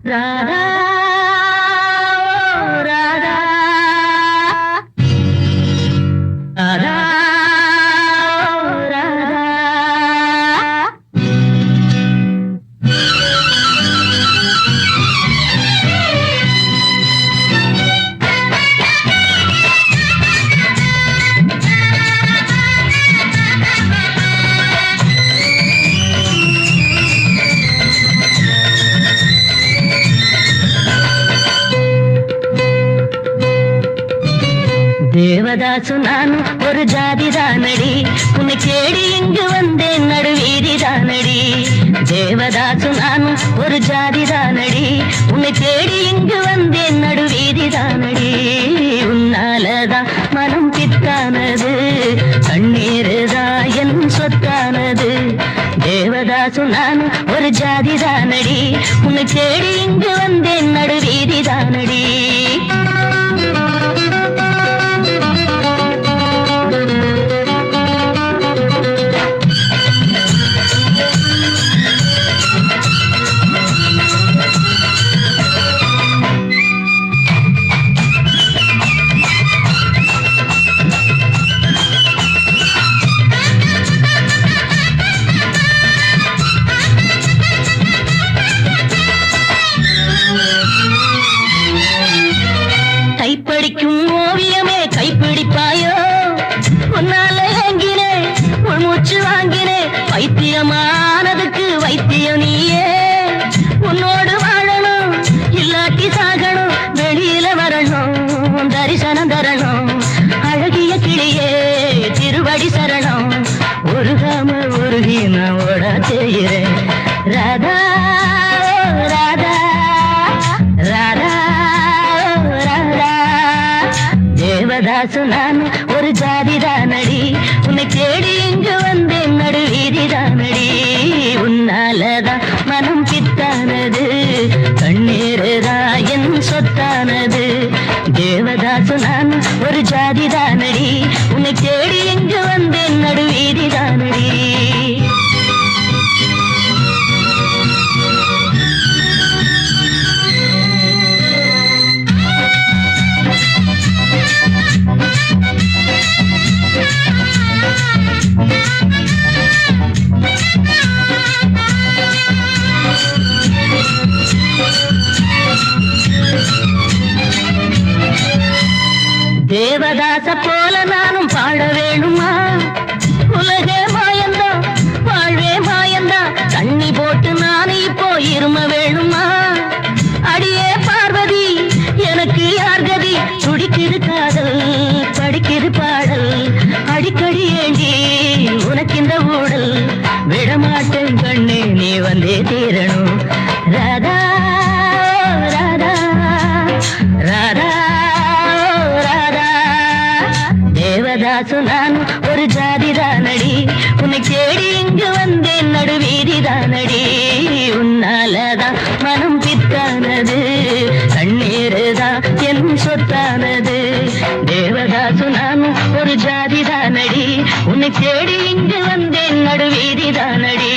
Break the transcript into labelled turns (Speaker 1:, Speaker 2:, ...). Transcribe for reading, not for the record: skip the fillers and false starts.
Speaker 1: ராதா ராதா ராதா ராதா தேவதாசு நான் ஒரு ஜாதிதானடி, உன்னை தேடி இங்கு வந்தேன் நடுவீதிதானடி. தேவதாசு நான் ஒரு ஜாதிதானடி, உன்னை தேடி இங்கு வந்தேன் நடுவீதிதானடி. உன்னாலதான் மனம் பித்தானது, கண்ணீருதா என் சொத்தானது. தேவதாசு நான் ஒரு ஜாதிதானடி, உன்னை தேடி இங்கு வந்தேன் நடுவீதிதானடி. கைப்படிக்கும் ஓவியமே கைப்பிடிப்பாயோ, உன்னால ஏங்கினே உள்மூச்சு வாங்கினே. வைத்தியமானதுக்கு வைத்தியம் நீயே, உன்னோடு வாழணும் இல்லாட்டி சாகணும். வெளியில வரணும் தரிசனம் தரணும், அழகிய கிளியே திருவடி சரணம். உருகாம உருகி நான் ஓட செய்கிறேன். ராதா ராதா ராதா தேவதாசு நான் ஒரு ஜாதிதானடி, உன்னை தேடி இங்கு வந்தேன் நடுவீதிதானடி. உன்னாலதான் மனம் பித்தானது, கண்ணீருதா என் சொத்தானது. தேவதாசு நான் ஒரு ஜாதிதானடி, உன்னை தேடி இங்கு வந்தேன் நடுவீதிதானடி. தேவதாச போல நானும் பாட வேணுமா? உலகே மாயந்தான் வாழ்வே மாயந்தான், தண்ணி போட்டு நானும் இப்போ இரும வேணுமா? அடியே பார்வதி எனக்கு யார் கதி? துடிக்கிது காதல் படிக்கிது பாடல், அடிக்கடி ஏண்டி உனக்கு இந்த ஊடல். விடமாட்டேன் கண்ணே நீ வந்தே தீரணும். ராதா ராதா ராதா தேவதாசு நான் ஒரு ஜாதிதானடி, உன்னை தேடி இங்கு வந்தேன் நடுவீதிதானடி. உன்னாலதான் மனம் பித்தானது, கண்ணீருதா என் சொத்தானது. தேவதாசு நான் ஒரு ஜாதிதானடி, உன்னை தேடி இங்கு வந்தேன் நடுவீதிதானடி.